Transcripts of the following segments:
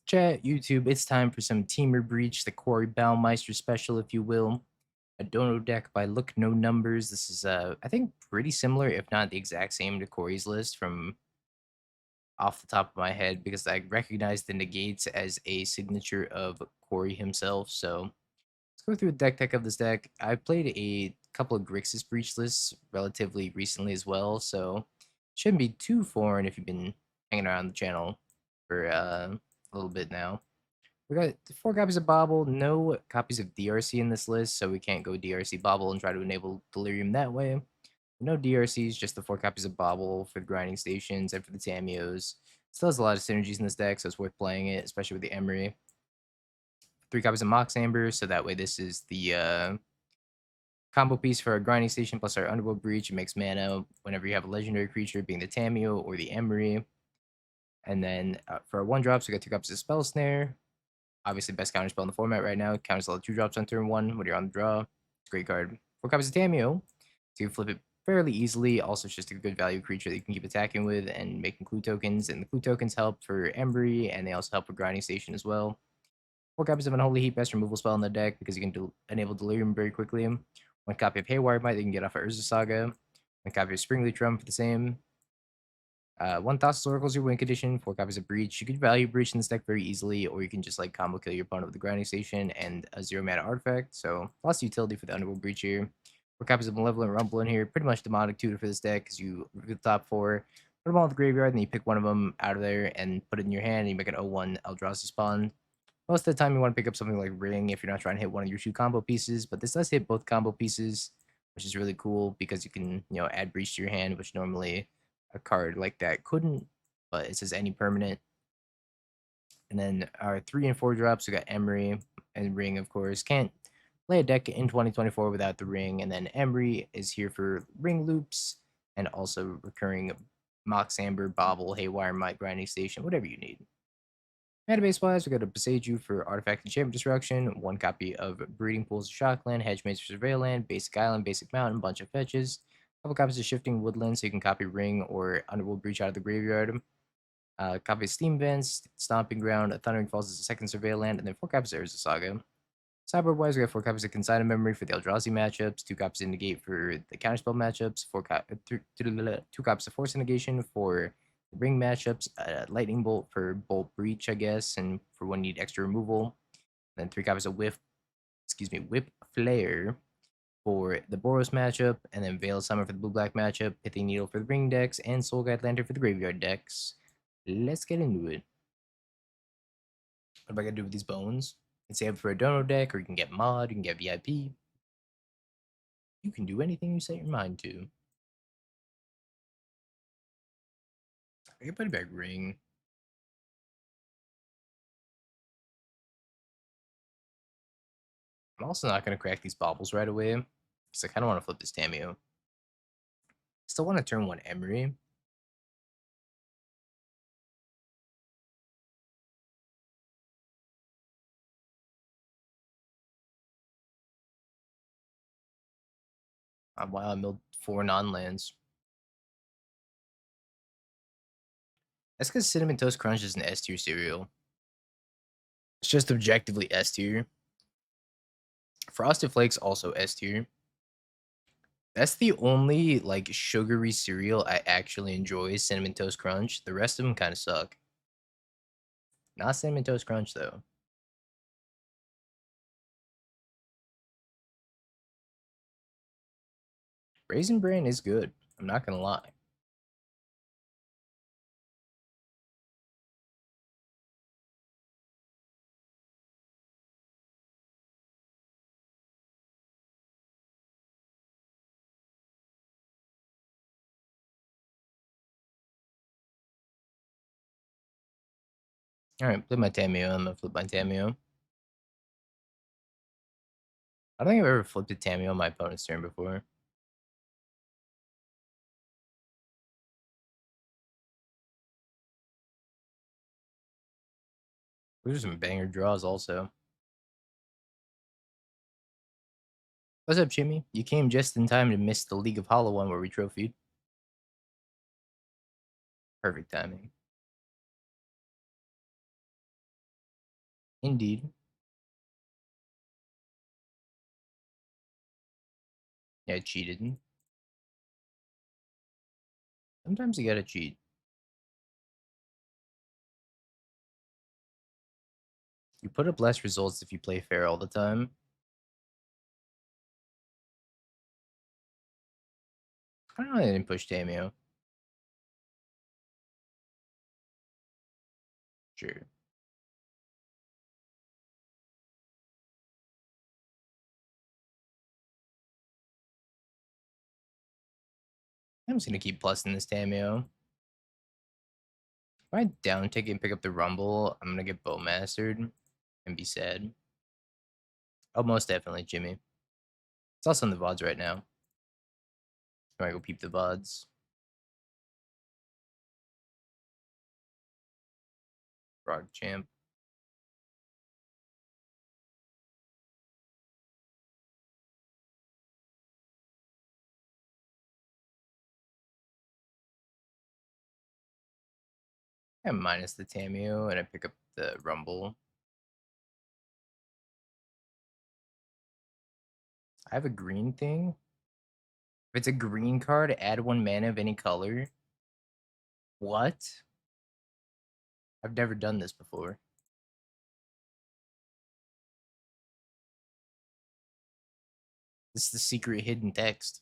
Chat, YouTube, it's time for some Temur Breach, the Corey Baumeister special, if you will. A dono deck by Look No Numbers. This is, I think, pretty similar, if not the exact same, to Corey's list from off the top of my head, because I recognize the negates as a signature of Corey himself. So let's go through a deck tech of this deck. I played a couple of Grixis Breach lists relatively recently as well, so shouldn't be too foreign if you've been hanging around the channel for a little bit now. We got 4 copies of Bobble, no copies of DRC in this list, so we can't go DRC Bobble and try to enable Delirium that way. No DRCs, just the 4 copies of Bobble for the grinding stations and for the Tamios. Still has a lot of synergies in this deck, so it's worth playing it, especially with the Emery. 3 copies of Mox Amber, so that way this is the combo piece for our grinding station plus our Underworld Breach. It makes mana whenever you have a legendary creature, being the Tamio or the Emery. And then for our 1-drops, we got 2 copies of Spell Snare. Obviously, best counter spell in the format right now. Counters all the 2-drops on turn 1 when you're on the draw. It's a great card. 4 copies of Tamio. So you can flip it fairly easily. Also, it's just a good value creature that you can keep attacking with and making clue tokens. And the clue tokens help for Embry, and they also help for Grinding Station as well. 4 copies of Unholy Heat, best removal spell in the deck because you can enable Delirium very quickly. 1 copy of Haywire Might that you can get off of Urza Saga. 1 copy of Springleaf Drum for the same. 1 Thassa's Oracle's your win condition, 4 copies of Breach. You could value Breach in this deck very easily, or you can just like combo kill your opponent with the Grinding Station and a 0 mana artifact. So lots of utility for the Underworld Breach here. 4 copies of Malevolent Rumble in here. Pretty much demonic tutor for this deck because you review the top 4, put them all in the graveyard, and then you pick one of them out of there and put it in your hand, and you make an 0-1 Eldrazi spawn. Most of the time you want to pick up something like Ring if you're not trying to hit one of your 2 combo pieces, but this does hit both combo pieces, which is really cool because you can, add Breach to your hand, which normally a card like that couldn't, but it says any permanent. And then our 3 and 4 drops, we got Emery and Ring, of course. Can't play a deck in 2024 without the Ring. And then Emery is here for Ring loops and also recurring Mox Amber, Bobble, Haywire, Might, Grinding Station, whatever you need. Database wise, we got a Beseiju for Artifact Enchantment Destruction, 1 copy of Breeding Pools of Shockland, Hedge Maze for Surveil Land, Basic Island, Basic Mountain, bunch of fetches, couple copies of Shifting Woodland so you can copy Ring or Underworld Breach out of the graveyard, copy of Steam Vents, Stomping Ground, Thundering Falls as a second Surveil Land, and then 4 copies of Urza Saga. Sideboard wise, we got 4 copies of Consigned Memory for the Eldrazi matchups, 2 copies of Negate for the Counterspell matchups, 2 copies of Force Negation for Ring matchups, Lightning Bolt for Bolt Breach, I guess, and for when you need extra removal. Then 3 copies of Whip Flare for the Boros matchup, and then Veil Summer for the Blue-Black matchup, Pithing Needle for the Ring decks, and Soul Guide Lantern for the Graveyard decks. Let's get into it. What am I gonna do with these bones? You can save for a dono deck, or you can get mod, you can get VIP. You can do anything you set your mind to. I can put a back Ring. I'm also not going to crack these baubles right away, because I kind of want to flip this Tamio. Still want to turn 1 Emery. While I milled 4 non-lands. That's because Cinnamon Toast Crunch is an S tier cereal. It's just objectively S tier. Frosted Flakes also S tier. That's the only like sugary cereal I actually enjoy, Cinnamon Toast Crunch. The rest of them kind of suck. Not Cinnamon Toast Crunch though. Raisin Bran is good. I'm not gonna lie. All right, flip my Tamio. I'm gonna flip my Tamio. I don't think I've ever flipped a Tamio on my opponent's turn before. Those are some banger draws also. What's up, Jimmy? You came just in time to miss the League of Hollow one where we trophied. Perfect timing. Indeed. Yeah, I cheated. Sometimes you gotta cheat. You put up less results if you play fair all the time. I don't know, I didn't push Tamio. Sure. I'm just gonna keep plusing this Tamio. If I down ticket and pick up the Rumble, I'm gonna get Bowmastered and be sad. Oh, most definitely, Jimmy. It's also in the VODs right now. I'm gonna go peep the VODs. Frog Champ. I minus the Tamio and I pick up the Rumble. I have a green thing. If it's a green card, add 1 mana of any color. What? I've never done this before. This is the secret hidden text.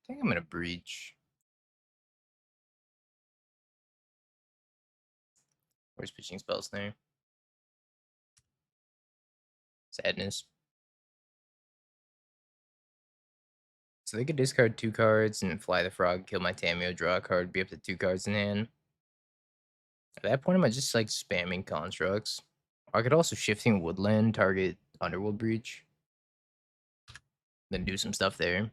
I think I'm gonna breach. Where's pitching spell snare? Sadness. So they could discard 2 cards and fly the frog, kill my Tamio, draw a card, be up to 2 cards in hand. At that point, am I just like spamming constructs? Or I could also shifting woodland, target underworld breach, then do some stuff there.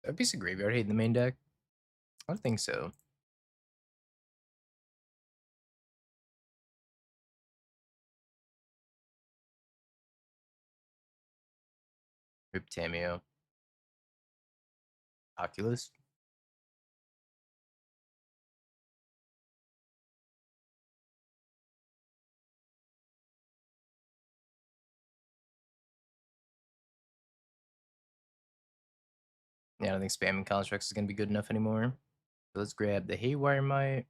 A piece of graveyard hate in the main deck? I don't think so. Rip Tamio. Oculus. Yeah, I don't think spamming constructs is gonna be good enough anymore. So let's grab the Haywire Might.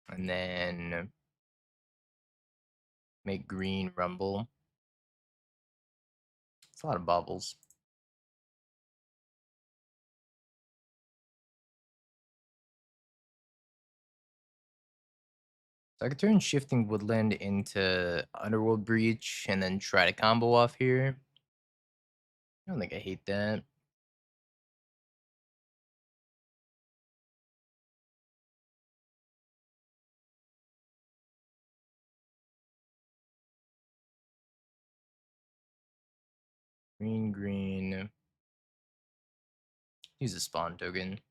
And then make green rumble. It's a lot of bubbles. So I could turn shifting woodland into underworld breach and then try to combo off here. I don't think I hate that. Green, green. Use a spawn token.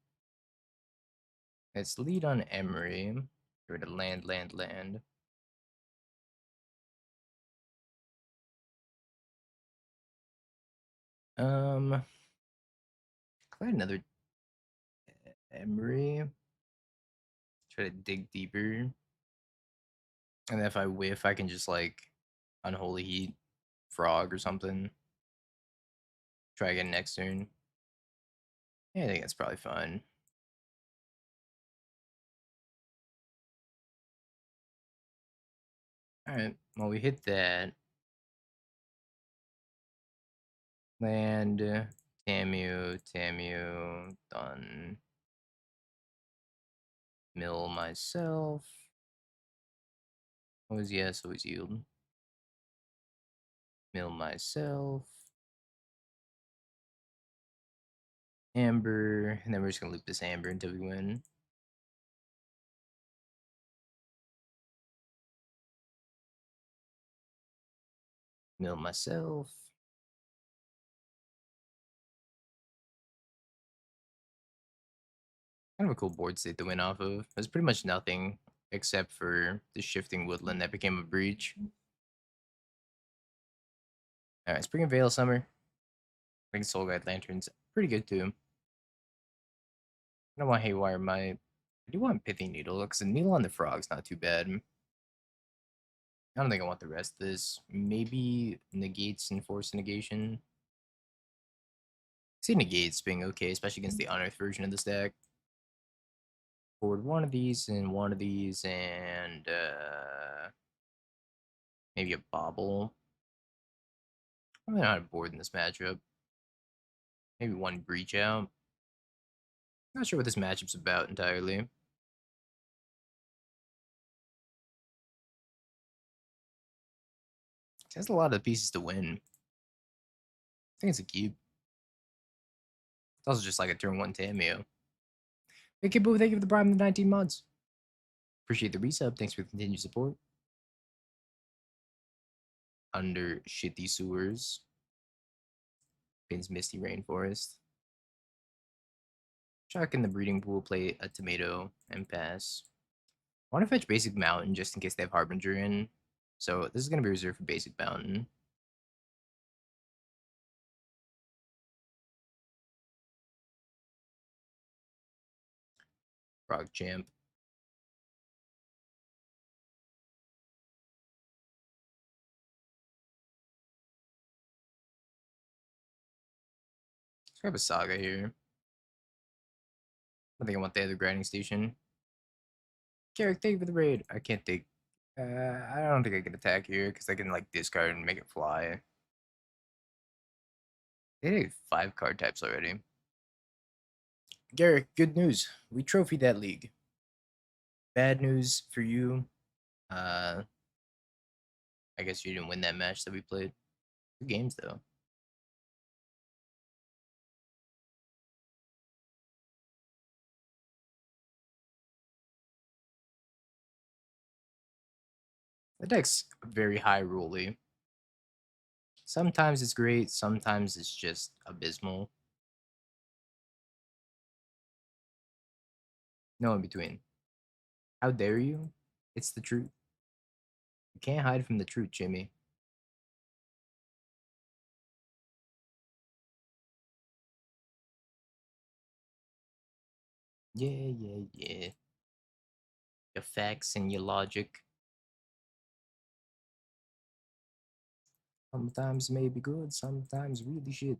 Let's lead on Emery. Get rid of land, land, land. If I had another Emery, try to dig deeper. And then if I whiff, I can just like unholy heat frog or something. Try again next turn. Yeah, I think that's probably fine. Alright, well, we hit that. Land, Tamu, Tamu, done. Mill myself. Always yes, always yield. Mill myself. Amber, and then we're just gonna loop this Amber until we win. Mill myself. Kind of a cool board state to win off of. There's pretty much nothing except for the shifting woodland that became a breach. All right, Spring and Veil Summer. I think Soul Guide Lanterns pretty good too. I don't want Haywire Might. I do want Pithy Needle because the Needle on the Frog's not too bad. I don't think I want the rest of this. Maybe Negates and Force Negation. I see Negates being okay, especially against the Unearthed version of this deck. Forward one of these and one of these and maybe a Bobble. I'm not bored in this matchup. Maybe one Breach out. Not sure what this matchup's about entirely. It has a lot of pieces to win. I think it's a cube. It's also just like a turn one Tamio. Hey, Kid Boo, thank you for the Prime of the 19 months. Appreciate the resub. Thanks for the continued support. Under Shitty Sewers. Pins Misty Rainforest. Chuck in the breeding pool, play a tomato, and pass. I want to fetch Basic Mountain just in case they have Harbinger in. So this is going to be reserved for Basic Mountain. Frog Champ. Let's grab a Saga here. I think I want the other grinding station. Jarek, thank you for the raid. I can't take. I don't think I can attack here because I can like discard and make it fly. They did 5 card types already. Garrick, good news. We trophied that league. Bad news for you. I guess you didn't win that match that we played. 2 games though. The deck's very high rolly. Sometimes it's great, sometimes it's just abysmal. No in between. How dare you? It's the truth. You can't hide from the truth, Jimmy. Yeah. Your facts and your logic. Sometimes may be good, sometimes really shit.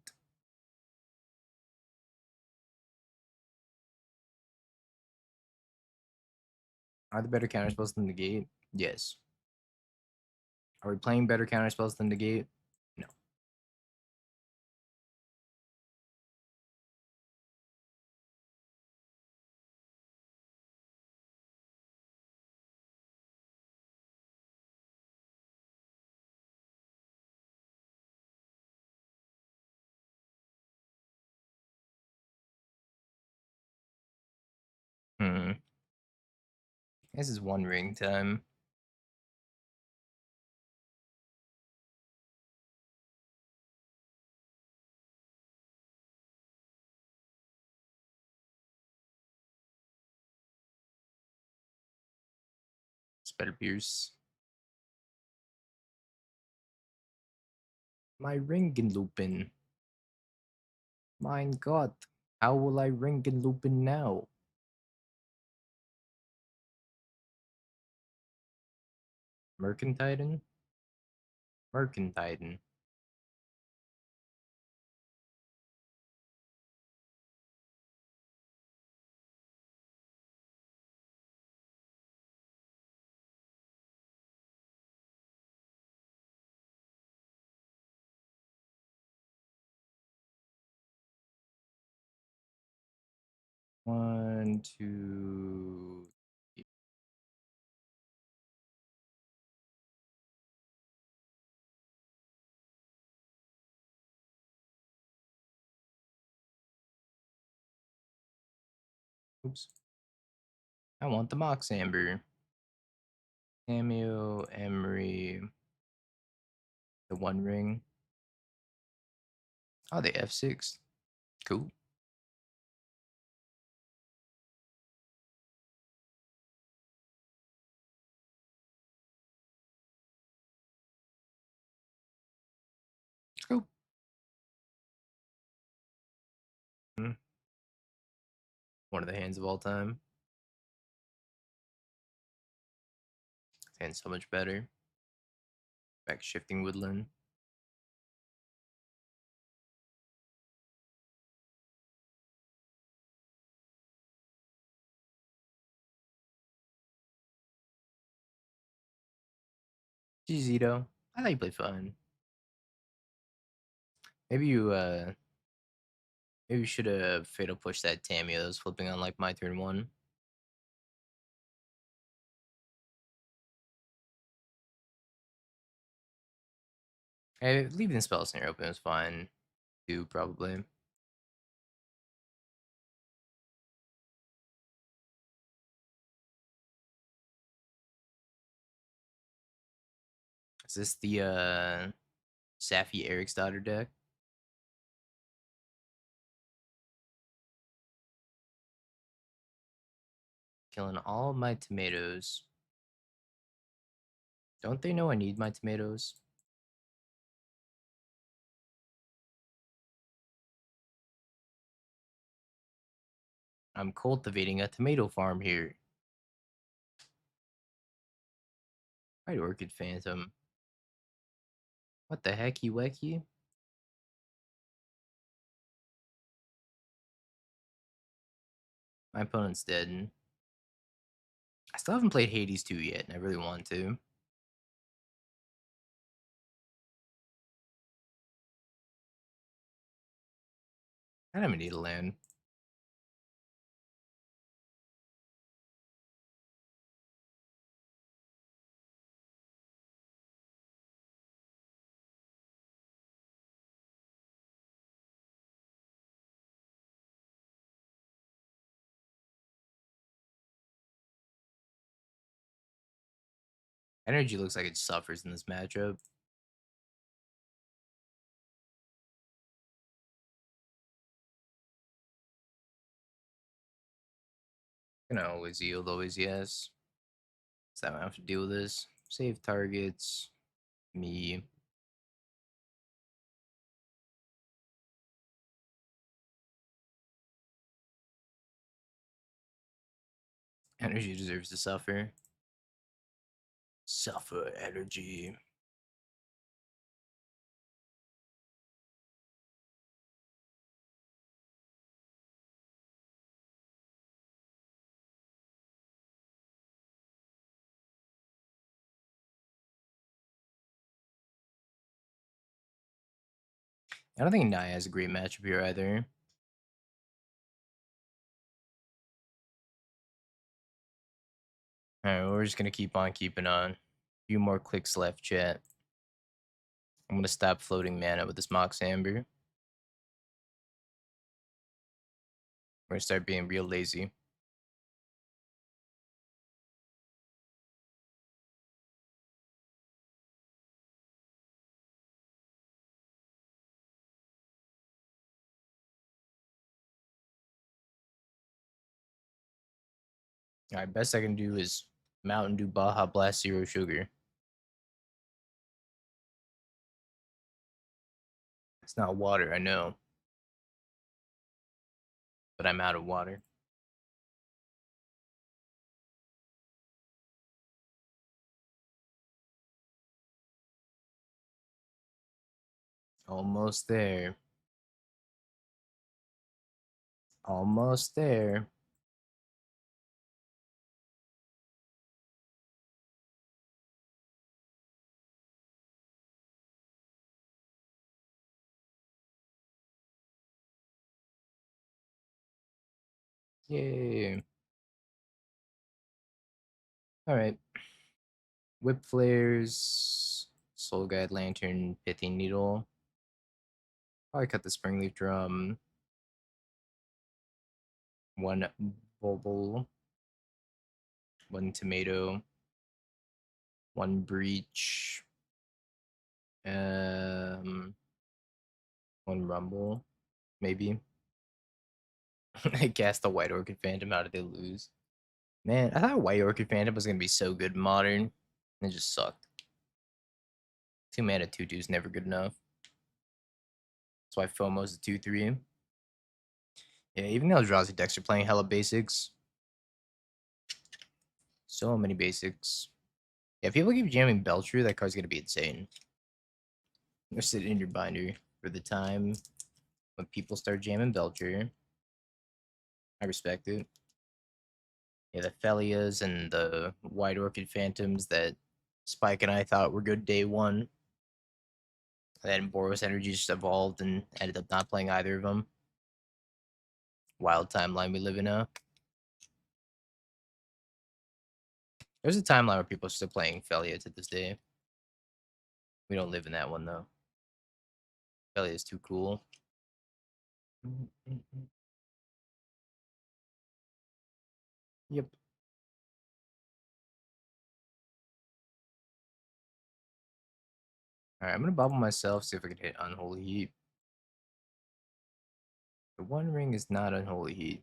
Are the better counter spells than negate? Yes. Are we playing better counter spells than negate? No. Hmm. This is one ring time. Spell Pierce. My Ringenlupin. Mein Gott. How will I Ringenlupin now? Mercantiden? Mercantiden. One, two. Oops. I want the Mox Amber. Samuel, Emery, the One Ring. Oh, the F6. Cool. One of the hands of all time. And so much better. Back shifting woodland. GG though. I thought you played fine. Maybe you should have fatal pushed that Tammy that was flipping on like my turn one. Hey, leaving the spell center open was fine too, probably. Is this the Safi Eric's daughter deck? Killing all my tomatoes. Don't they know I need my tomatoes? I'm cultivating a tomato farm here. White Orchid Phantom. What the hecky wecky? My opponent's dead. I still haven't played Hades 2 yet, and I really want to. I don't even need a land. Energy looks like it suffers in this matchup. Gonna always yield, always yes. So I don't have to deal with this. Save targets. Me. Energy deserves to suffer. Suffer energy. I don't think Naya has a great matchup here either. Alright, we're just gonna keep on keeping on. A few more clicks left, chat. I'm gonna stop floating mana with this Mox Amber. We're gonna start being real lazy. Alright, best I can do is Mountain Dew Baja Blast Zero Sugar. It's not water, I know. But I'm out of water. Almost there. Almost there. Yay. Alright. Whip Flares, Soul Guide Lantern, Pithing Needle. Probably cut the Springleaf Drum. One Bulbul. One Tomato. One Breach. One Rumble, maybe. I cast the White Orchid Phantom. How did they lose? Man, I thought White Orchid Phantom was gonna be so good in Modern. It just sucked. 2 mana 2/2 is never good enough. That's why FOMO's a 2/3. Yeah, even the Eldrazi decks are playing hella basics. So many basics. Yeah, if people keep jamming Beltru, that card's gonna be insane. Just sit in your binder for the time when people start jamming Beltru. I respect it. Yeah, the Felias and the White Orchid Phantoms that Spike and I thought were good day one. Then Boros Energy just evolved and ended up not playing either of them. Wild timeline we live in now. There's a timeline where people are still playing Felia to this day. We don't live in that one though. Felia is too cool. Yep. Alright, I'm gonna bubble myself, see if I can hit Unholy Heat. The One Ring is not Unholy Heat.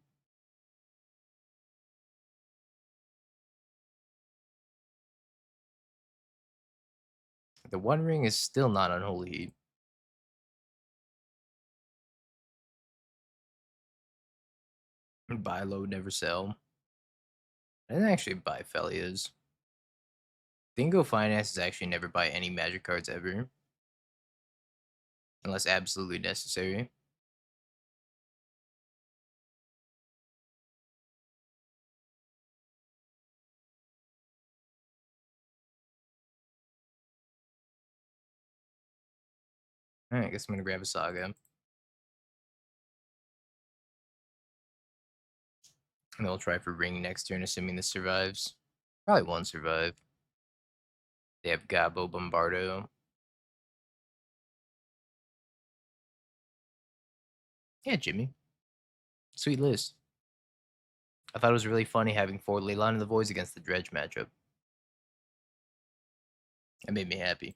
The One Ring is still not Unholy Heat. Buy low, never sell. I didn't actually buy Felias. Dingo Finance is actually never buy any magic cards ever. Unless absolutely necessary. Alright, I guess I'm gonna grab a Saga. And then we'll try for Ring next turn, assuming this survives. Probably won't survive. They have Gabo Bombardo. Yeah, Jimmy. Sweet list. I thought it was really funny having 4 Leyline of the Voids against the Dredge matchup. It made me happy.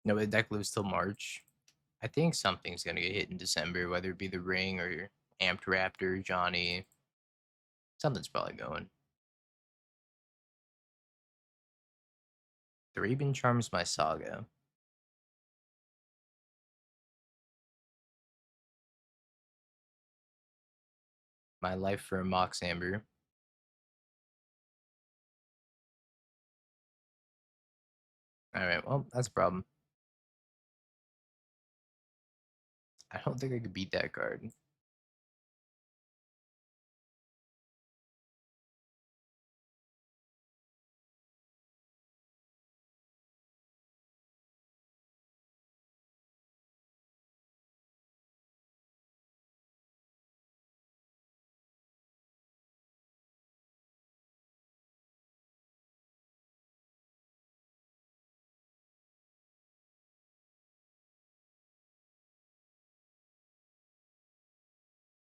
No, the deck lives till March. I think something's gonna get hit in December, whether it be the Ring or Amped Raptor, Johnny. Something's probably going. Thraben Charms my Saga. My Life for a Mox Amber. Alright, well, that's a problem. I don't think I could beat that card.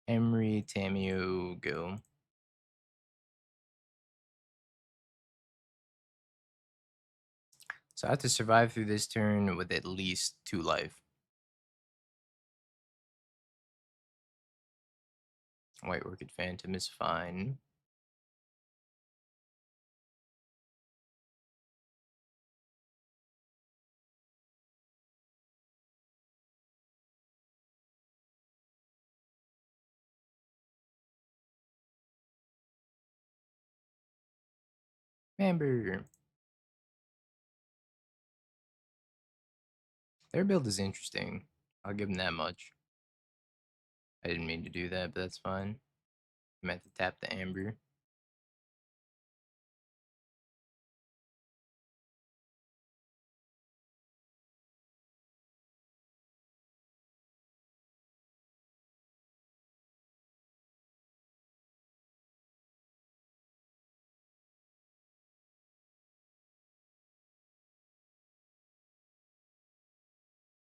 Emery, Tamio, go. So I have to survive through this turn with at least 2 life. White Orchid Phantom is fine. Amber. Their build is interesting. I'll give them that much. I didn't mean to do that, but that's fine. I meant to tap the Amber.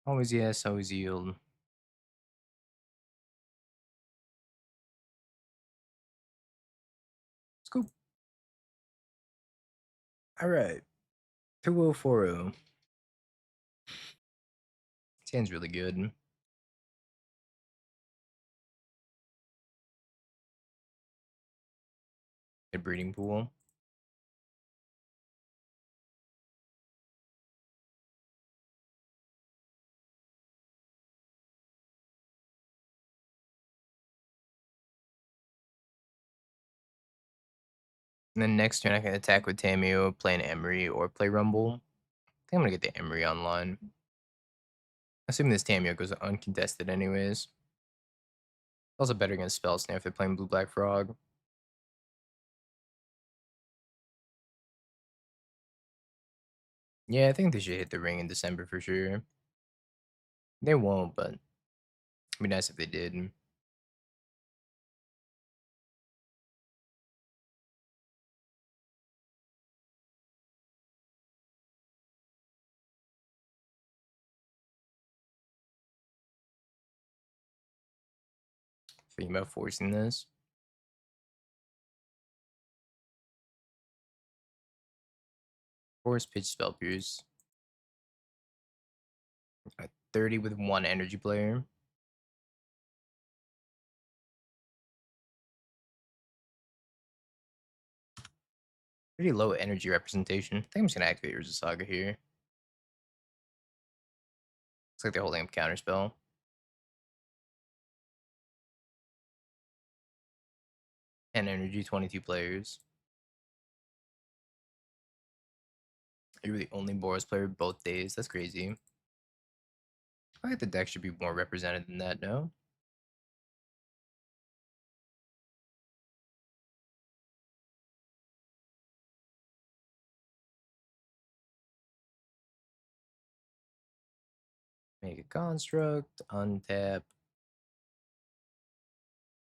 Always yes, always yield. Scoop. All right. 2040. Sounds really good. A breeding pool. And then next turn I can attack with Tamio, play an Emery, or play Rumble. I think I'm gonna get the Emery online. Assuming this Tamio goes uncontested anyways. Also better against Spell Snare if they're playing Blue Black Frog. Yeah, I think they should hit the ring in December for sure. They won't, but it'd be nice if they did. Thinking about forcing this. Force pitch spell pierce. 30 with one energy player. Pretty low energy representation. I think I'm just gonna activate Urza Saga here. Looks like they're holding up counterspell. And energy, 22 players. You're the only Boros player both days. That's crazy. I think the deck should be more represented than that, no? Make a construct, untap,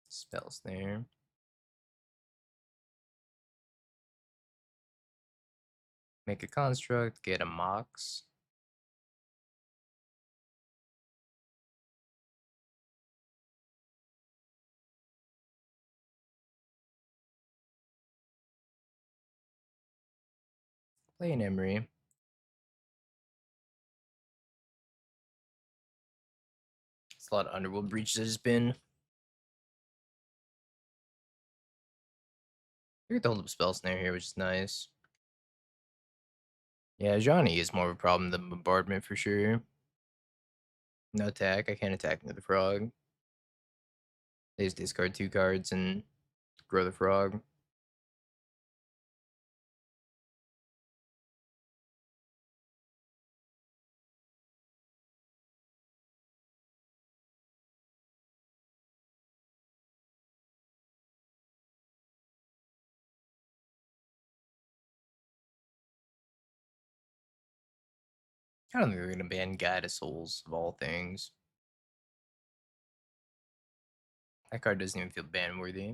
spell snare. Make a construct, get a mox. Play an Emery. It's a lot of Underworld Breach there's been. We get to hold up spell snare here, which is nice. Yeah, Johnny is more of a problem than bombardment for sure. No attack. I can't attack into the frog. They just discard 2 cards and grow the frog. I don't think they're gonna ban Guide of Souls of all things. That card doesn't even feel ban worthy.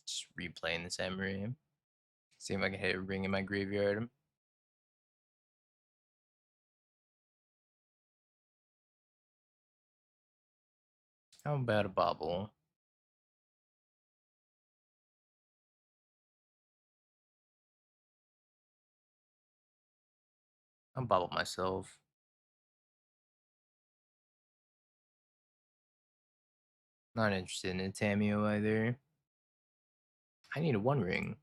Just replaying this Emery. See if I can hit a ring in my graveyard. How about a bobble? I'll bobble myself. Not interested in a Tamio either. I need a 1 ring.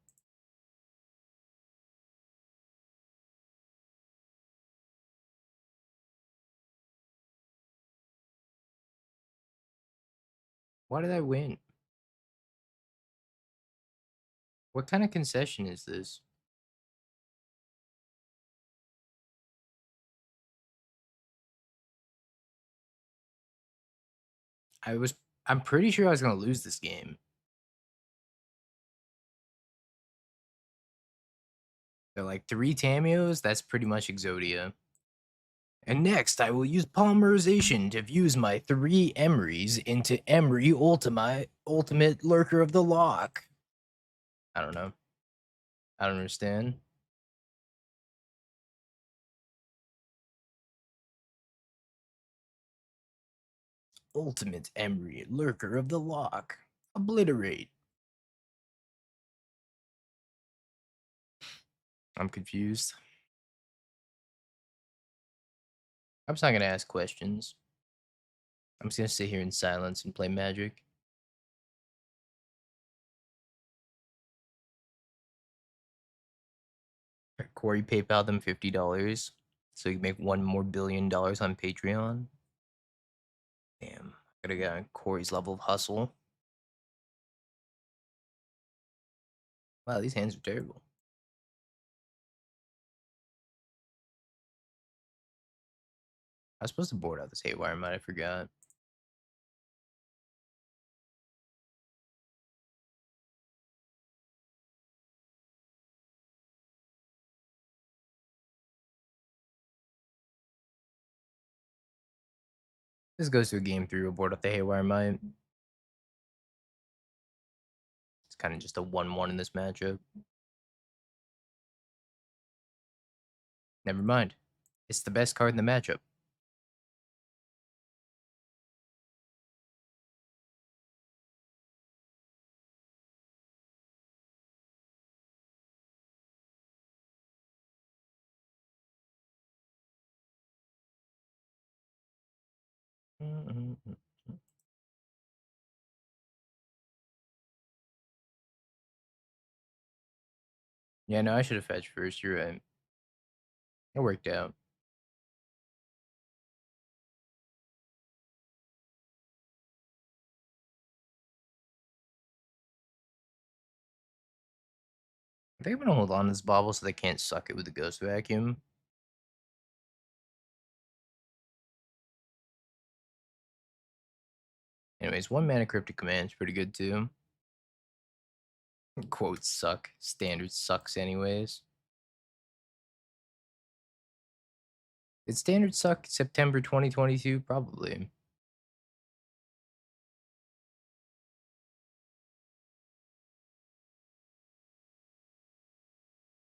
Why did I win? What kind of concession is this? I'm pretty sure I was gonna lose this game. They're like 3 Tamios, that's pretty much Exodia. And next, I will use polymerization to fuse my 3 Emerys into Emery Ultimate Lurker of the Lock. I don't know. I don't understand. Ultimate Emery Lurker of the Lock. Obliterate. I'm confused. I'm just not gonna ask questions. I'm just gonna sit here in silence and play Magic. Corey PayPal them $50 so you can make $1 more billion on Patreon. Damn, I gotta get on Corey's level of hustle. Wow, these hands are terrible. I was supposed to board out this Haywire Mine, I forgot. This goes to a game 3, we'll board up the Haywire Mine. It's kind of just a 1-1 in this matchup. Never mind. It's the best card in the matchup. Yeah, no, I should have fetched first. You're right. It worked out. I think I'm gonna hold on to this bauble so they can't suck it with the Ghost Vacuum. Anyways, 1 mana Cryptic Command is pretty good too. Quotes suck. Standard sucks anyways. Did Standard suck September 2022? Probably.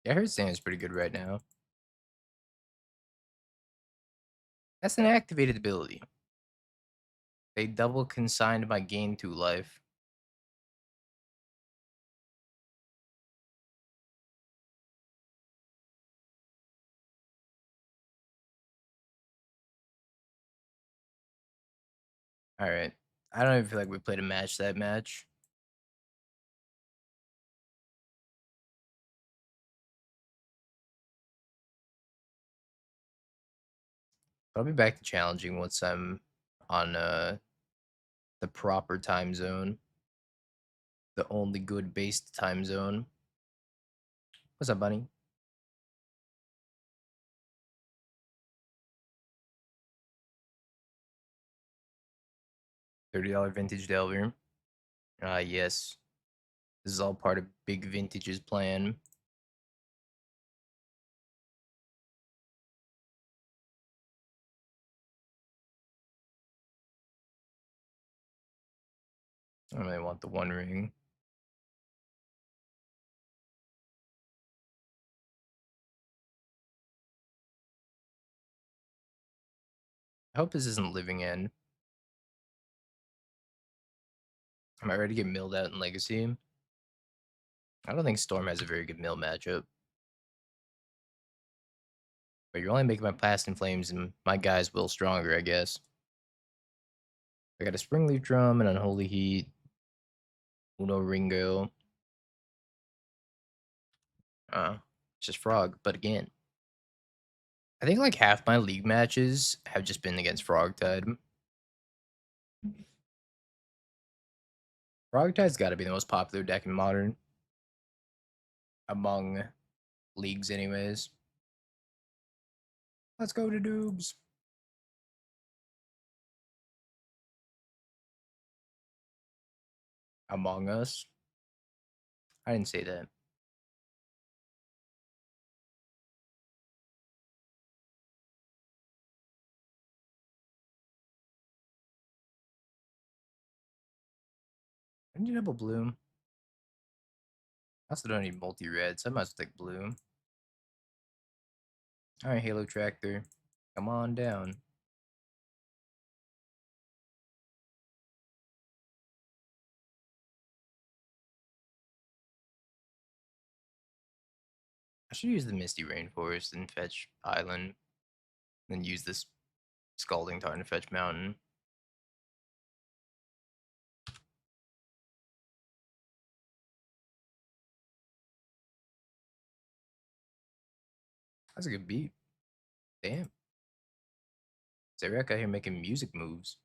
Yeah, I heard Standard's pretty good right now. That's an activated ability. They double consigned my gain 2 life. Alright. I don't even feel like we played a match that match. I'll be back to challenging once I'm on the proper time zone. The only good based time zone. What's up, bunny? $30 vintage Delver. Ah, yes. This is all part of Big Vintage's plan. I don't really want the One Ring. I hope this isn't Living End. Am I ready to get milled out in Legacy? I don't think Storm has a very good mill matchup. But you're only making my Blast in Flames and my guy's will stronger, I guess. I got a Springleaf Drum, an Unholy Heat, Uno Ringo. It's just Frog, but again. I think like half my league matches have just been against Frogtide. Frogtide's got to be the most popular deck in Modern. Among leagues, anyways. Let's go to Doobs. Among Us. I didn't say that. I need double blue. I also don't need multi-red, so I might as well take blue. Alright, Halo Tractor. Come on down. I should use the Misty Rainforest and fetch Island. Then use this Scalding Tarn Fetch Mountain. That's a good beat. Damn. Zeriak out here making music moves.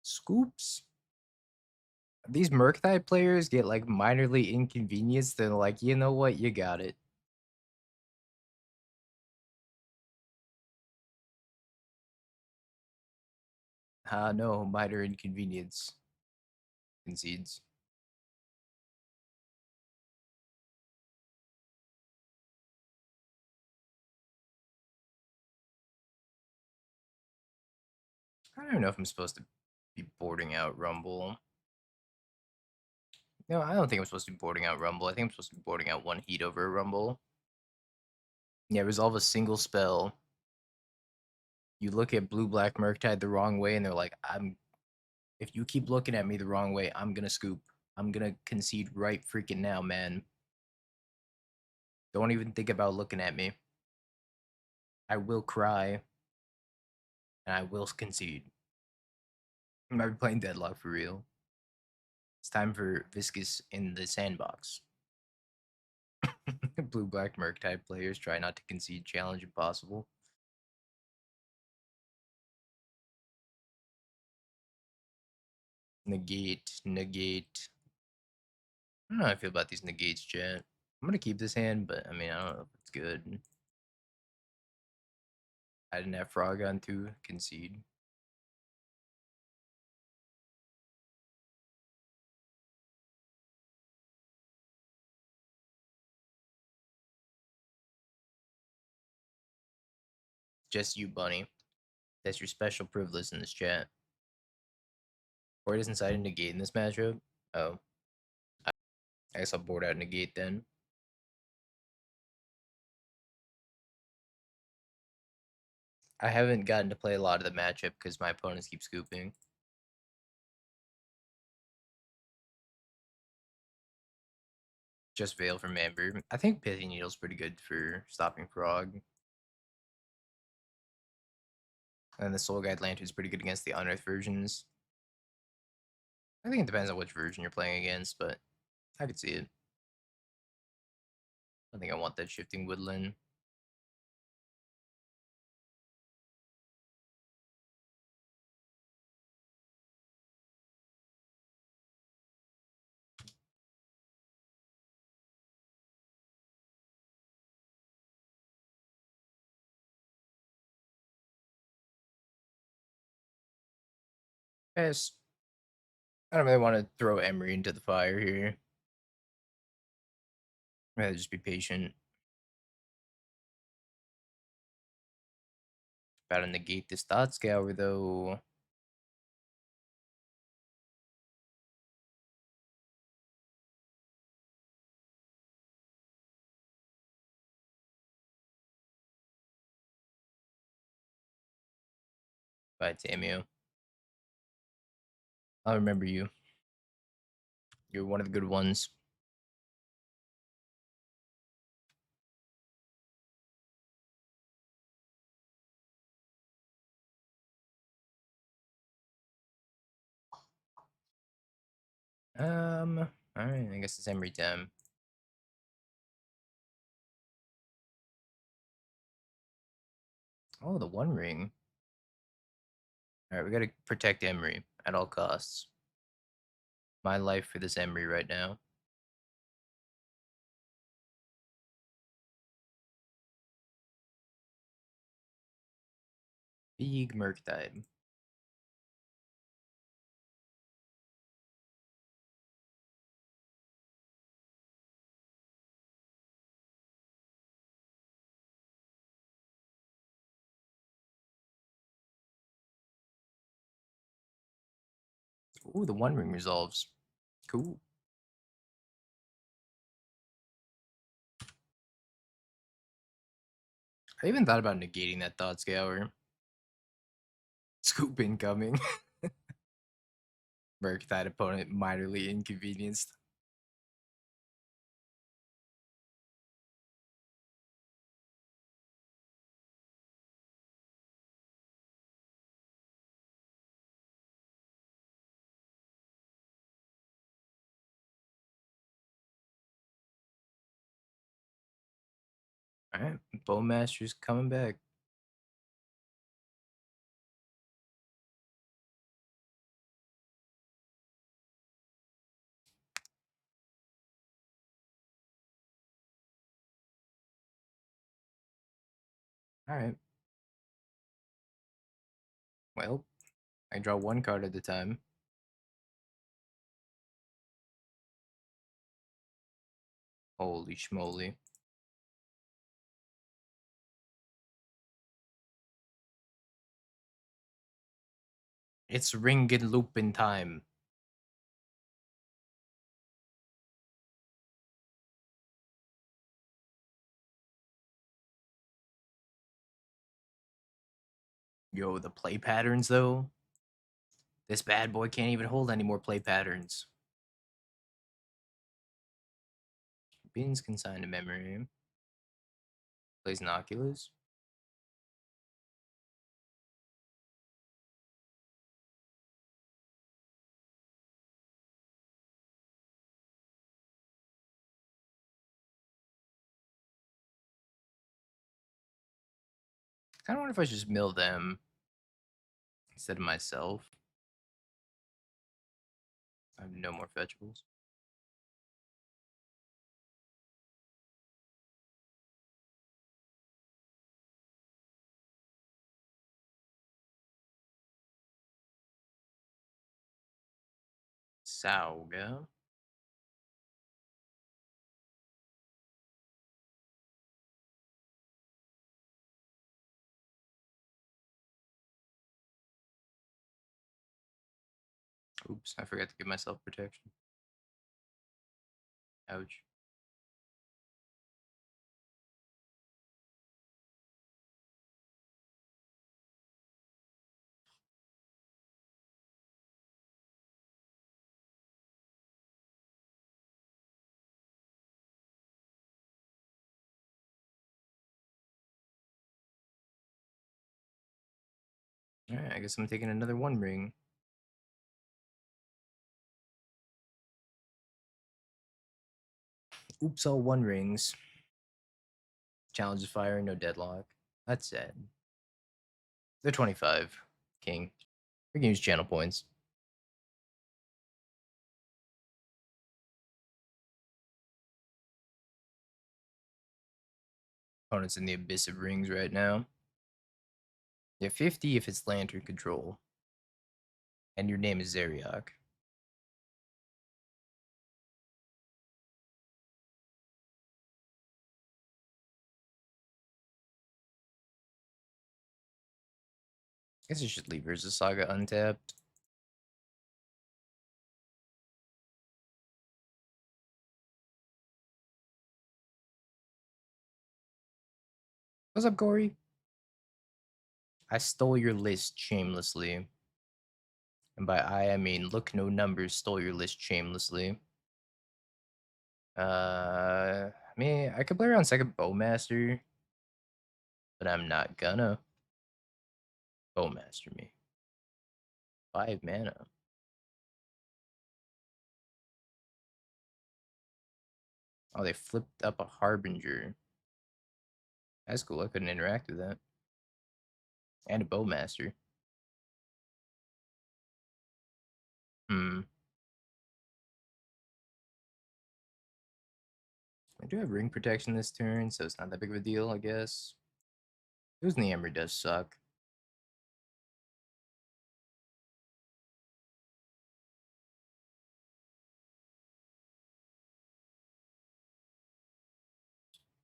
Scoops. These Murktide players get like minorly inconvenienced. They're like, you know what? You got it. No, minor inconvenience. Concedes. I don't know if I'm supposed to be boarding out Rumble. No, I don't think I'm supposed to be boarding out Rumble. I think I'm supposed to be boarding out one heat over a Rumble. Yeah, resolve a single spell. You look at blue black Murktide the wrong way, and they're like, if you keep looking at me the wrong way, I'm gonna scoop. I'm gonna concede right freaking now, man. Don't even think about looking at me. I will cry, and I will concede. I might be playing Deadlock for real. It's time for Viscous in the sandbox. Blue black Murktide players try not to concede challenge if possible. Negate, negate. I don't know how I feel about these negates, chat. I'm gonna keep this hand, but I mean, I don't know if it's good. I didn't have Frog on to concede. Just you, Bunny. That's your special privilege in this chat. Or doesn't side a negate in this matchup? Oh, I guess I'll board out negate then. I haven't gotten to play a lot of the matchup because my opponents keep scooping. Just Veil from Amber. I think Pithy Needle's pretty good for stopping Frog. And the Soul Guide Lantern's pretty good against the Unearth versions. I think it depends on which version you're playing against, but I could see it. I think I want that Shifting Woodland. Yes. I don't really want to throw Emery into the fire here. I'd rather just be patient. About to negate this Thought Scour, though. Bye, Temur. I'll remember you. You're one of the good ones. Alright, I guess it's Emery time. Oh, the One Ring. Alright, we gotta protect Emery at all costs. My life for this Emery right now. Big Murktide. Ooh, the One Ring resolves. Cool. I even thought about negating that thought scour. Scoop incoming. Merc that opponent minorly inconvenienced. Alright, Bowmaster's coming back. Alright. Well, I draw one card at a time. Holy schmoly. It's ring and loop in time. Yo, the play patterns though. This bad boy can't even hold any more play patterns. Beans consigned to memory. Plays Noculus. I kind of wonder if I should just mill them instead of myself. I have no more fetchables. Sauga. Oops, I forgot to give myself protection. Ouch. Alright, I guess I'm taking another one ring. Oops, all one rings. Challenge is fire, no deadlock. That's sad. They're 25. King. We can use channel points. Opponent's in the abyss of rings right now. Yeah, 50 if it's lantern control. And your name is Zeriok. I guess I should leave Urza Saga untapped. What's up, Corey? I stole your list shamelessly. And by I mean look no numbers stole your list shamelessly. I mean, I could play around second Bowmaster, but I'm not gonna Bowmaster me. 5 mana. Oh, they flipped up a Harbinger. That's cool. I couldn't interact with that. And a Bowmaster. Hmm. I do have ring protection this turn, so it's not that big of a deal, I guess. Losing the Ember does suck.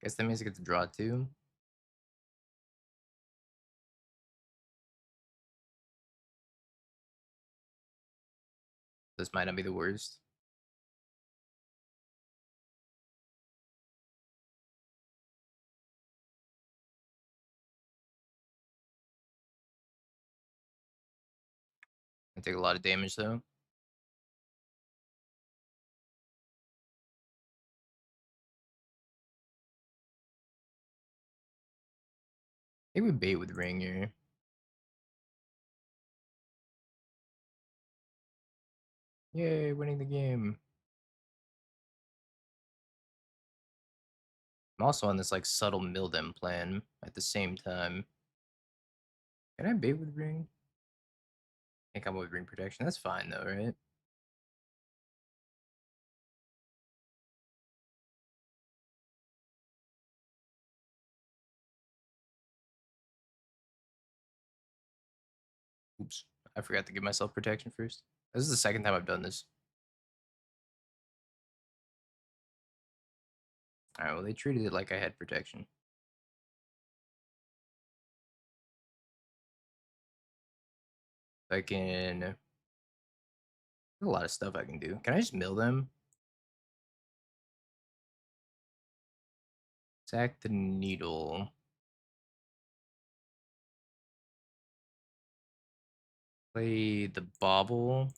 Guess that means I get to draw 2. This might not be the worst. I take a lot of damage though. I think we bait with ring here. Yay, winning the game. I'm also on this like subtle mill them plan at the same time. Can I bait with ring? I think I'm with ring protection. That's fine though, right? Oops. I forgot to give myself protection first. This is the second time I've done this. Alright, well they treated it like I had protection. I can there's a lot of stuff I can do. Can I just mill them? Sack the needle. Play the bauble.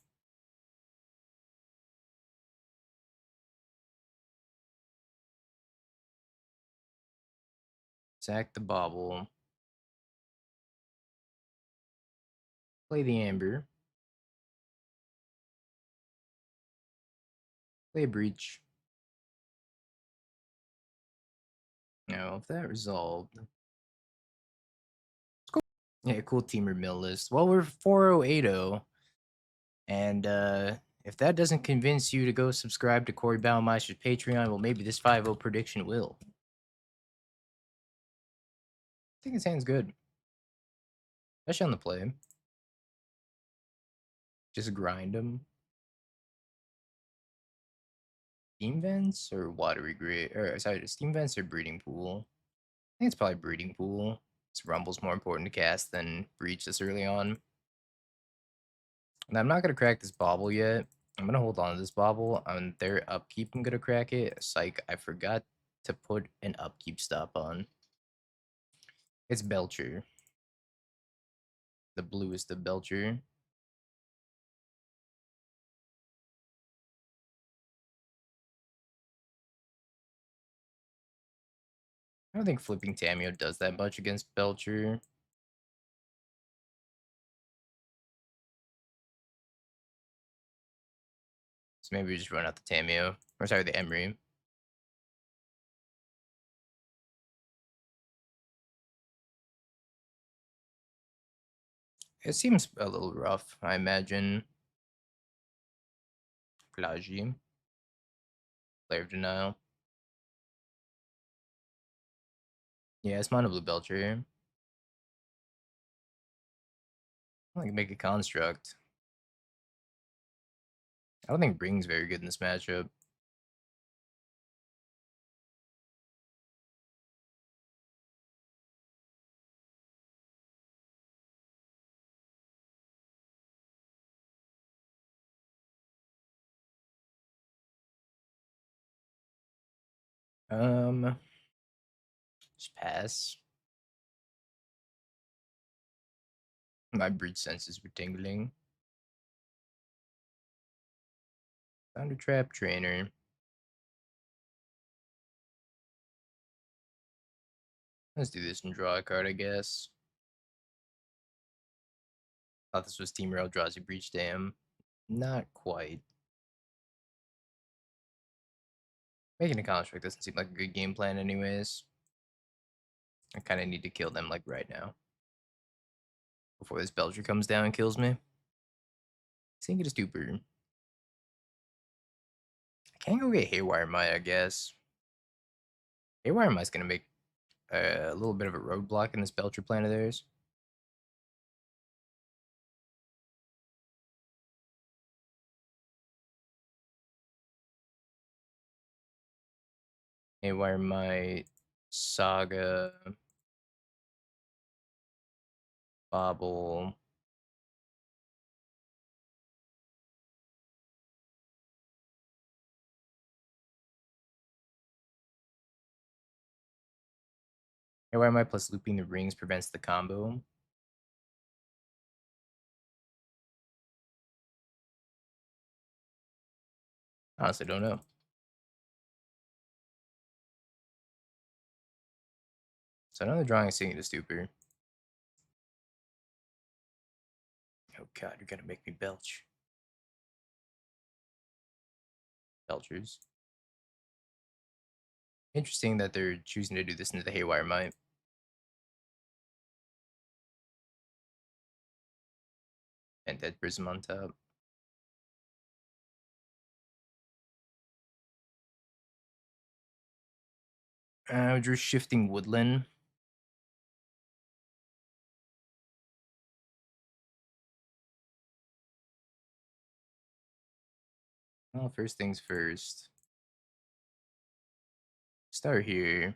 Sack the bauble. Play the amber. Play a breach. Now, if that resolved. It's cool. Yeah, cool teamer mill list. Well, we're 4080. And if that doesn't convince you to go subscribe to Corey Baumeister's Patreon, well, maybe this 5-0 prediction will. I think his hand's good. Especially on the play. Just grind him. Steam vents or watery grave? Or sorry, steam vents or breeding pool? I think it's probably breeding pool. This rumble's more important to cast than breach this early on. And I'm not gonna crack this bauble yet. I'm gonna hold on to this bauble. On their upkeep, I'm gonna crack it. Psych, I forgot to put an upkeep stop on. It's Belcher. The bluest of Belcher. I don't think flipping Tamio does that much against Belcher. So maybe we just run out the Tamio. Or sorry, the Emery. It seems a little rough, I imagine. Plagi. Player of Denial. Yeah, it's Mono Blue Belcher. I can make a construct. I don't think Ring's very good in this matchup. Just pass. My breach senses were tingling. Found a trap trainer. Let's do this and draw a card, I guess. Thought this was Team Rail draws a breach dam. Not quite. Making a construct doesn't seem like a good game plan anyways. I kind of need to kill them like right now. Before this Belcher comes down and kills me. Sink it a stupor. I can't go get Haywire Maya, I guess. Haywire Maya's gonna make a little bit of a roadblock in this Belcher plan of theirs. Haywire Maya, Saga, Bobble. Haywire Maya plus looping the rings prevents the combo. Honestly, don't know. So another drawing is singing to stupor. Oh god, you're gonna make me belch. Belchers. Interesting that they're choosing to do this into the Haywire Might. And Dead Prism on top. Drew Shifting Woodland. Well, first things first. Start here.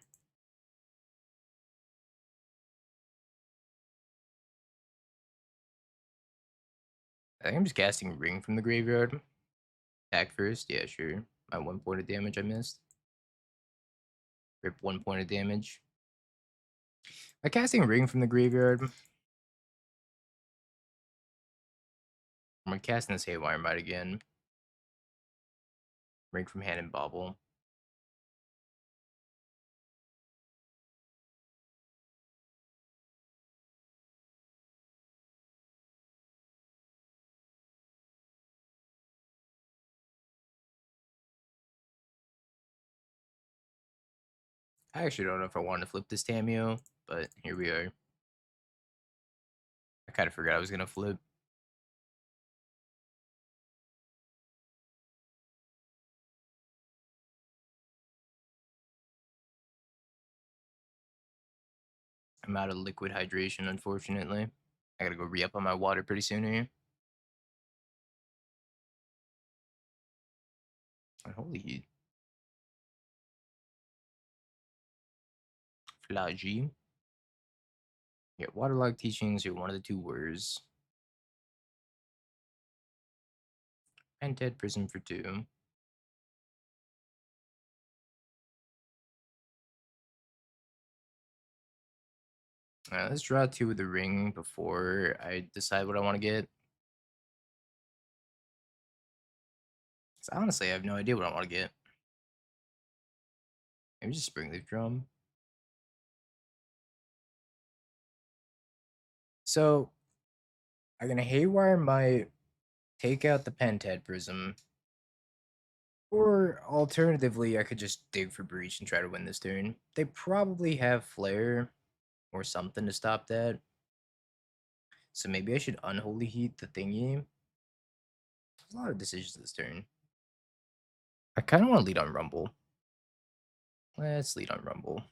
I think I'm just casting Ring from the graveyard. Attack first? Yeah, sure. My 1 point of damage I missed. Rip 1 point of damage. By casting Ring from the graveyard, I'm casting this Haywire Might again. Ring from hand and bobble. I actually don't know if I want to flip this Tamio, but here we are. I kind of forgot I was gonna flip. I'm out of liquid hydration, unfortunately. I gotta go re-up on my water pretty soon here. Holy heat. Flagi. Yeah, waterlogged teachings. You're one of the two words. And dead prism for 2. Let's draw 2 with the ring before I decide what I want to get. 'Cause honestly, I have no idea what I want to get. Maybe just Springleaf Drum. So I'm gonna Haywire my take out the Pentad Prism. Or alternatively, I could just dig for Breach and try to win this turn. They probably have Flare or something to stop that. So maybe I should Unholy Heat the thingy. There's a lot of decisions this turn. I kind of want to lead on Rumble. Let's lead on Rumble.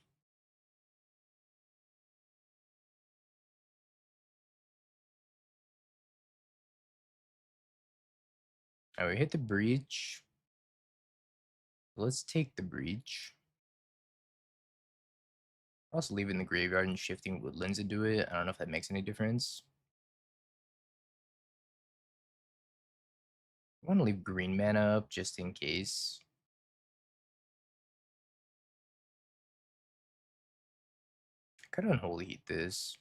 All right, we hit the Breach. Let's take the Breach. Also leaving the graveyard and shifting Woodlands into it. I don't know if that makes any difference. I want to leave green mana up just in case. I could Unholy Heat this.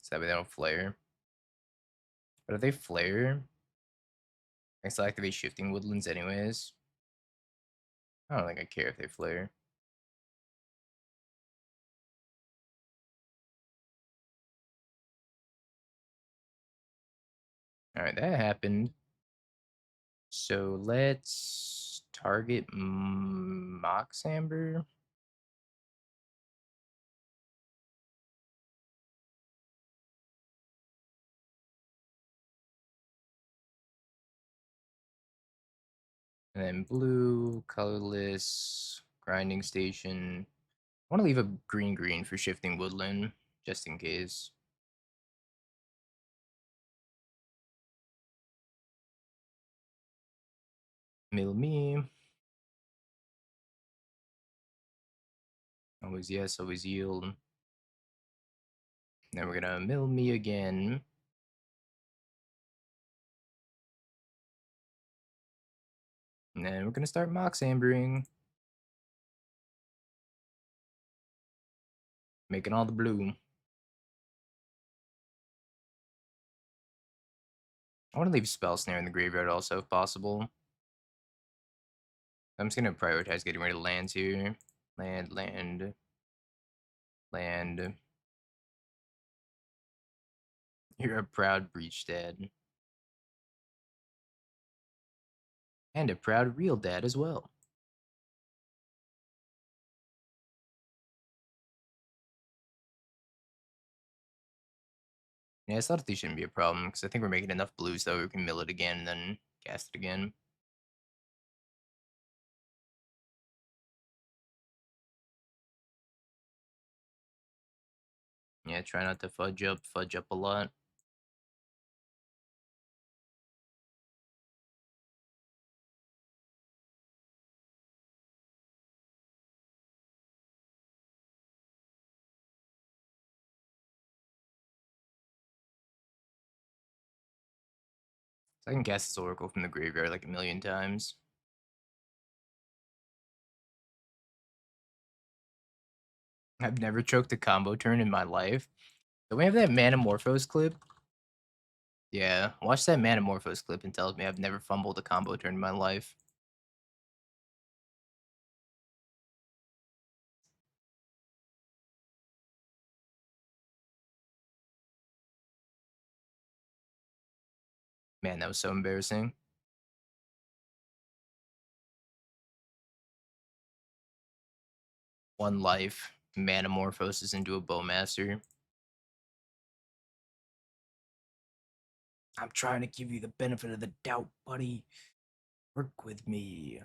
So that way they don't flare. But if they flare, I still activate shifting Woodlands anyways. I don't think I care if they flare. Alright, that happened. So let's target Mox Amber. And then blue, colorless, grinding station. I want to leave a green for shifting woodland, just in case. Mill me. Always yes, always yield. Then we're gonna mill me again. And then we're gonna start Mox Ambering. Making all the blue. I want to leave Spell Snare in the graveyard also, if possible. I'm just gonna prioritize getting rid of lands here. Land, land, land. You're a proud breach dad. And a proud real dad as well. Yeah, I thought these shouldn't be a problem, because I think we're making enough blues that we can mill it again and then cast it again. Yeah, try not to fudge up a lot. So I can cast this Oracle from the graveyard like a million times. I've never choked a combo turn in my life. Do we have that Manamorphose clip? Yeah, watch that Manamorphose clip and tell me I've never fumbled a combo turn in my life. Man, that was so embarrassing. One life, Manamorphoses into a Bowmaster. I'm trying to give you the benefit of the doubt, buddy. Work with me.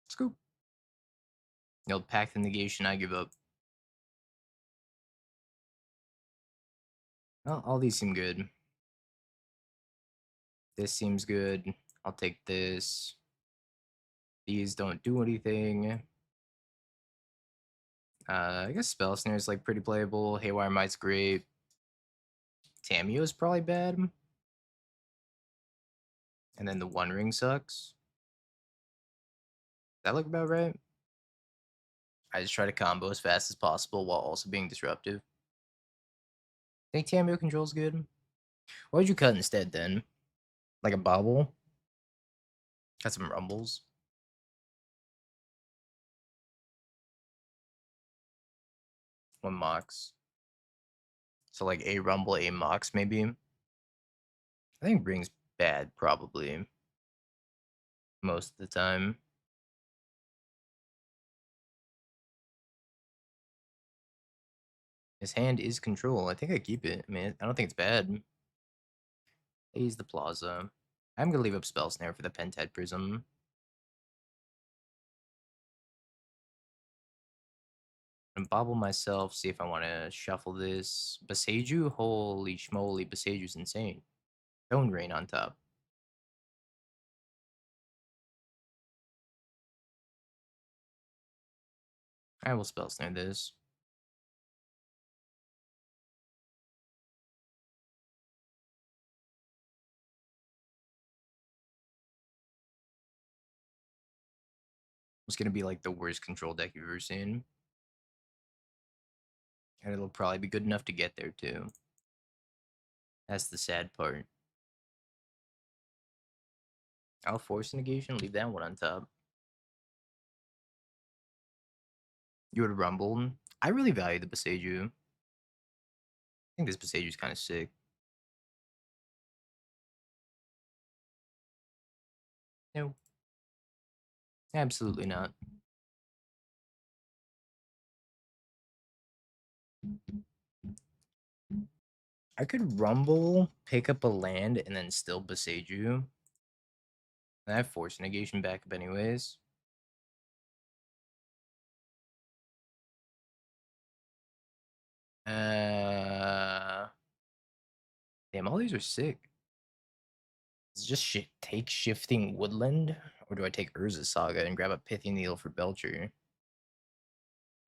Scoop. No Pact of Negation, I give up. Well, all these seem good. This seems good. I'll take this. These don't do anything. I guess Spell Snare is like pretty playable. Haywire Might's great. Tamio is probably bad. And then the One Ring sucks. That look about right? I just try to combo as fast as possible while also being disruptive. Think Tamio control's good? What would you cut instead then? Like a Bobble? Got some Rumbles? One Mox. So like a Rumble, a Mox maybe? I think Ring's bad probably. Most of the time. His hand is control. I think I keep it. I mean, I don't think it's bad. He's the Plaza. I'm gonna leave up Spell Snare for the Pentad Prism. And bobble myself, see if I want to shuffle this. Beseju? Holy schmoly, Beseju's insane. Stone Rain on top. I will Spell Snare this. It's gonna be like the worst control deck you've ever seen. And it'll probably be good enough to get there too. That's the sad part. I'll force negation, leave that one on top. You would rumble. I really value the Beseju. I think this Beseju's kind of sick. No. Absolutely not. I could rumble, pick up a land, and then still Beseju. And I have force negation backup anyways. Damn, all these are sick. Is just take Shifting Woodland, or do I take Urza Saga and grab a Pithy Needle for Belcher?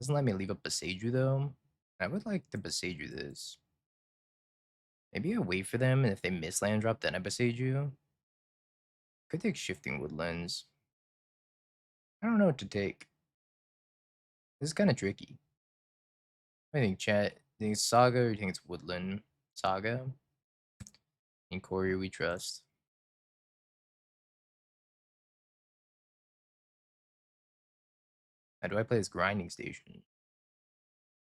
Doesn't let me leave up Beseju though. I would like to Beseju this. Maybe I wait for them, and if they miss land drop, then I Beseju. Could take Shifting Woodlands. I don't know what to take. This is kind of tricky. I think chat. Think it's Saga or you think it's Woodland? Saga. In Corey we trust. How do I play this grinding station?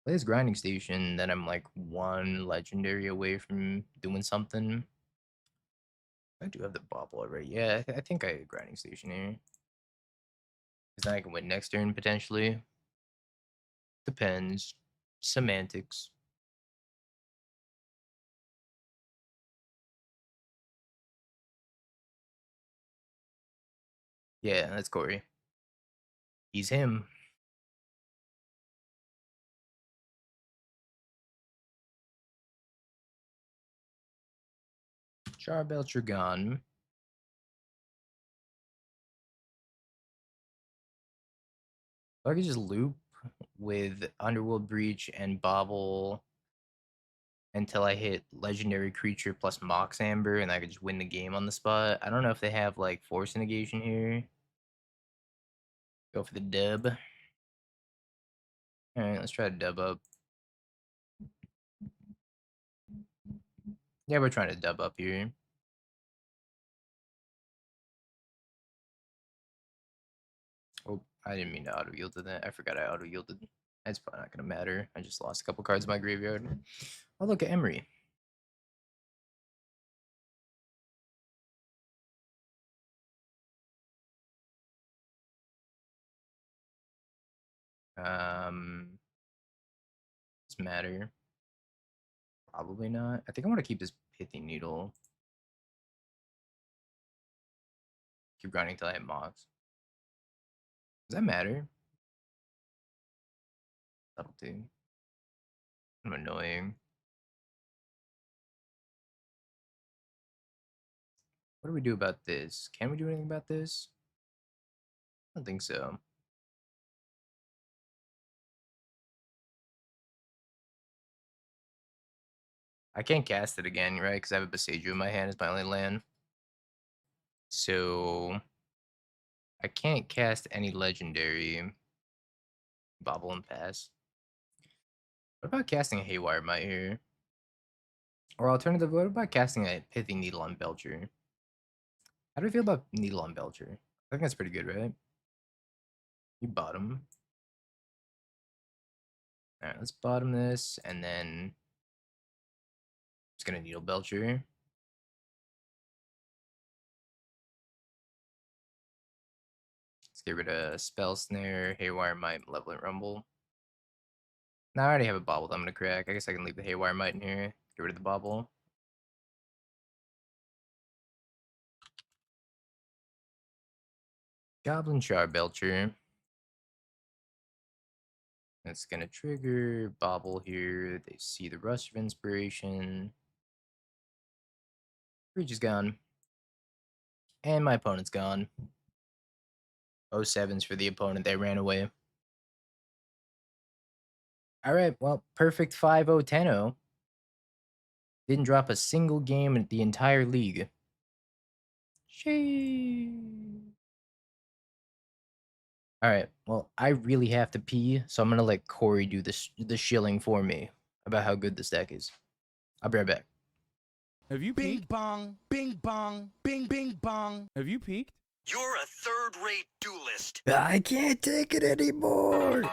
Play this grinding station, then I'm like one legendary away from doing something. I do have the bobble already. Yeah, I think I grinding station here. Because then I can win next turn potentially. Depends. Semantics. Yeah, that's Corey. He's him. Charbelcher gone. So I could just loop with Underworld Breach and Bobble until I hit Legendary Creature plus Mox Amber, and I could just win the game on the spot. I don't know if they have like Force Negation here. Go for the dub. Alright, let's try to dub up. Yeah, we're trying to dub up here. Oh, I didn't mean to auto-yielded that. I forgot I auto-yielded. That's probably not going to matter. I just lost a couple cards in my graveyard. Oh, look at Emery. Does matter? Probably not. I think I want to keep this Pithy Needle. Keep grinding until I hit Mox. Does that matter? Subtlety. I'm annoying. What do we do about this? Can we do anything about this? I don't think so. I can't cast it again, right? Because I have a Besaju in my hand as my only land. So I can't cast any legendary. Bobble and pass. What about casting a Haywire Might here? Or alternative, what about casting a Pithy Needle on Belcher? How do we feel about Needle on Belcher? I think that's pretty good, right? You bottom. Alright, let's bottom this, and then just gonna Needle Belcher. Let's get rid of Spell Snare, Haywire Might, Malevolent Rumble. Now I already have a bobble that I'm gonna crack. I guess I can leave the Haywire Might in here. Get rid of the bobble. Goblin Charbelcher. That's gonna trigger bobble here. They see the Rust of Inspiration. Breach is gone. And my opponent's gone. 07s for the opponent. They ran away. All right. Well, perfect 5-0 10-0. Didn't drop a single game in the entire league. Sheesh. All right. Well, I really have to pee, so I'm gonna let Corey do the shilling for me about how good this deck is. I'll be right back. Have you Bing peeked? bong, bing bong, bing bing bong. Have you peeked? You're a third-rate duelist. I can't take it anymore.